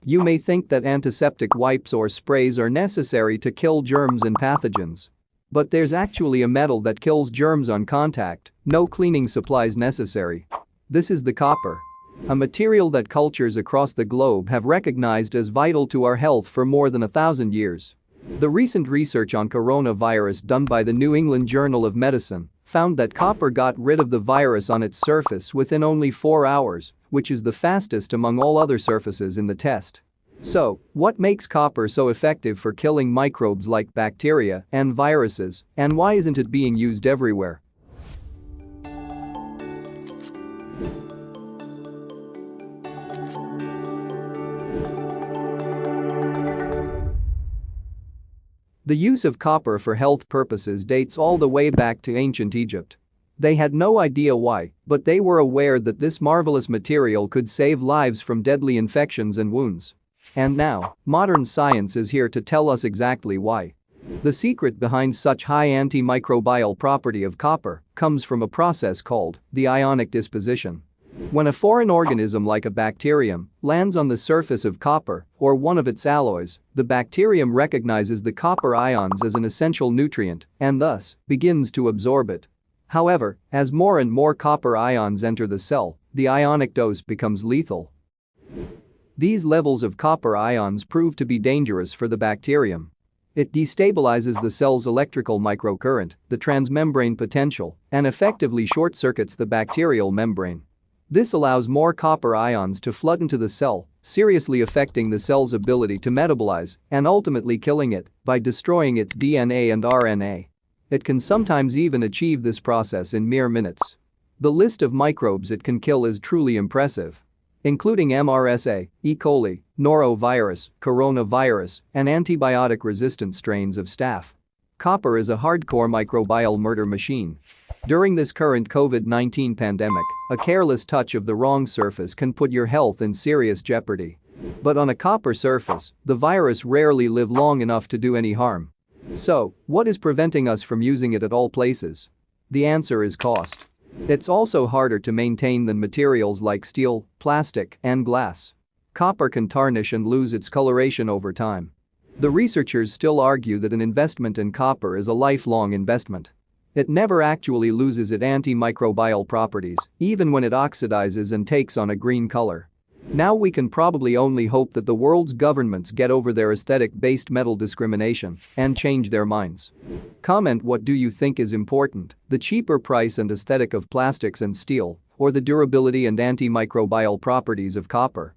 You may think that antiseptic wipes or sprays are necessary to kill germs and pathogens. But there's actually a metal that kills germs on contact, no cleaning supplies necessary. This is the copper. A material that cultures across the globe have recognized as vital to our health for more than 1,000 years. The recent research on coronavirus done by the New England Journal of Medicine found that copper got rid of the virus on its surface within only 4 hours, which is the fastest among all other surfaces in the test. So, what makes copper so effective for killing microbes like bacteria and viruses, and why isn't it being used everywhere? The use of copper for health purposes dates all the way back to ancient Egypt. They had no idea why, but they were aware that this marvelous material could save lives from deadly infections and wounds. And now, modern science is here to tell us exactly why. The secret behind such high antimicrobial property of copper comes from a process called the ionic disposition. When a foreign organism like a bacterium lands on the surface of copper or one of its alloys, the bacterium recognizes the copper ions as an essential nutrient and thus begins to absorb it. However, as more and more copper ions enter the cell, the ionic dose becomes lethal. These levels of copper ions prove to be dangerous for the bacterium. It destabilizes the cell's electrical microcurrent, the transmembrane potential, and effectively short-circuits the bacterial membrane. This allows more copper ions to flood into the cell, seriously affecting the cell's ability to metabolize and ultimately killing it by destroying its DNA and RNA. It can sometimes even achieve this process in mere minutes. The list of microbes it can kill is truly impressive, including MRSA, E. coli, norovirus, coronavirus, and antibiotic-resistant strains of staph. Copper is a hardcore microbial murder machine. During this current COVID-19 pandemic, a careless touch of the wrong surface can put your health in serious jeopardy. But on a copper surface, the virus rarely live long enough to do any harm. So, what is preventing us from using it at all places? The answer is cost. It's also harder to maintain than materials like steel, plastic, and glass. Copper can tarnish and lose its coloration over time. The researchers still argue that an investment in copper is a lifelong investment. It never actually loses its antimicrobial properties, even when it oxidizes and takes on a green color. Now we can probably only hope that the world's governments get over their aesthetic-based metal discrimination and change their minds. Comment, what do you think is important, the cheaper price and aesthetic of plastics and steel, or the durability and antimicrobial properties of copper?